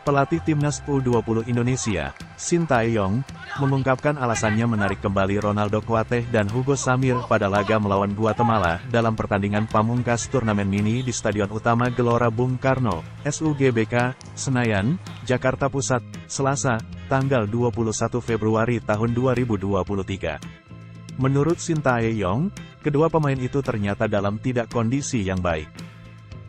Pelatih Timnas U20 Indonesia, Sintayong, mengungkapkan alasannya menarik kembali Ronaldo Kuateh dan Hugo Samir pada laga melawan Guatemala dalam pertandingan pamungkas turnamen mini di Stadion Utama Gelora Bung Karno, SUGBK, Senayan, Jakarta Pusat, Selasa, tanggal 21 Februari tahun 2023. Menurut Sintayong, kedua pemain itu ternyata dalam tidak kondisi yang baik.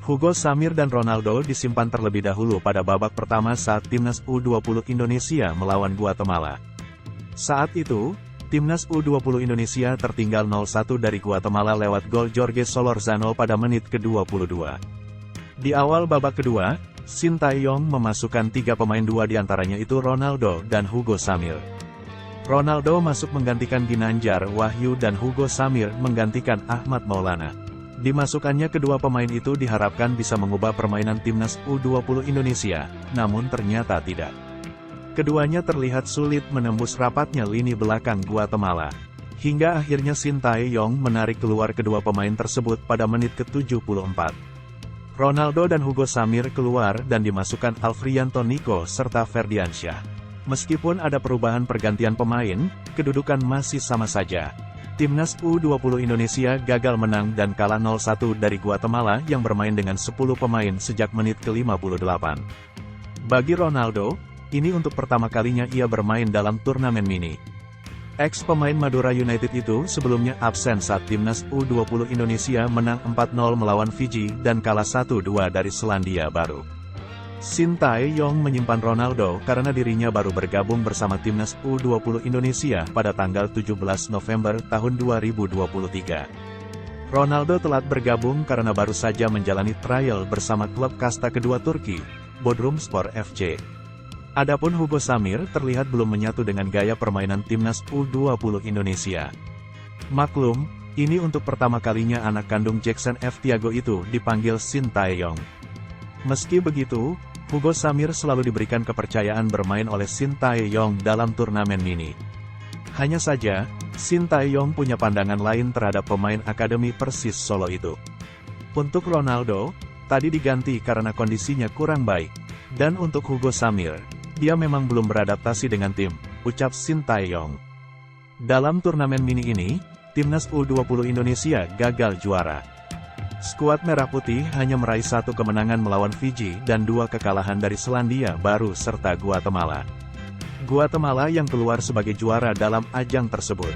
Hugo Samir dan Ronaldo disimpan terlebih dahulu pada babak pertama saat Timnas U20 Indonesia melawan Guatemala. Saat itu, Timnas U20 Indonesia tertinggal 0-1 dari Guatemala lewat gol Jorge Solorzano pada menit ke-22. Di awal babak kedua, Sintayong memasukkan 3 pemain, 2 diantaranya itu Ronaldo dan Hugo Samir. Ronaldo masuk menggantikan Ginanjar Wahyu dan Hugo Samir menggantikan Ahmad Maulana. Dimasukkannya kedua pemain itu diharapkan bisa mengubah permainan Timnas U20 Indonesia, namun ternyata tidak. Keduanya terlihat sulit menembus rapatnya lini belakang Guatemala. Hingga akhirnya Sintayong menarik keluar kedua pemain tersebut pada menit ke-74. Ronaldo dan Hugo Samir keluar dan dimasukkan Alfrianto Nico serta Ferdiansyah. Meskipun ada perubahan pergantian pemain, kedudukan masih sama saja. Timnas U20 Indonesia gagal menang dan kalah 0-1 dari Guatemala yang bermain dengan 10 pemain sejak menit ke-58. Bagi Ronaldo, ini untuk pertama kalinya ia bermain dalam turnamen mini. Ex-pemain Madura United itu sebelumnya absen saat Timnas U20 Indonesia menang 4-0 melawan Fiji dan kalah 1-2 dari Selandia Baru. Sintayong menyimpan Ronaldo karena dirinya baru bergabung bersama Timnas U20 Indonesia pada tanggal 17 November tahun 2023. Ronaldo telat bergabung karena baru saja menjalani trial bersama klub kasta kedua Turki, Bodrumspor FC. Adapun Hugo Samir terlihat belum menyatu dengan gaya permainan Timnas U20 Indonesia. Maklum, ini untuk pertama kalinya anak kandung Jackson F. Thiago itu dipanggil Sintayong. Meski begitu, Hugo Samir selalu diberikan kepercayaan bermain oleh Sintayong dalam turnamen mini. Hanya saja, Sintayong punya pandangan lain terhadap pemain akademi Persis Solo itu. Untuk Ronaldo, tadi diganti karena kondisinya kurang baik. Dan untuk Hugo Samir, dia memang belum beradaptasi dengan tim, ucap Sintayong. Dalam turnamen mini ini, Timnas U20 Indonesia gagal juara. Skuad Merah Putih hanya meraih 1 kemenangan melawan Fiji dan 2 kekalahan dari Selandia Baru serta Guatemala. Guatemala yang keluar sebagai juara dalam ajang tersebut.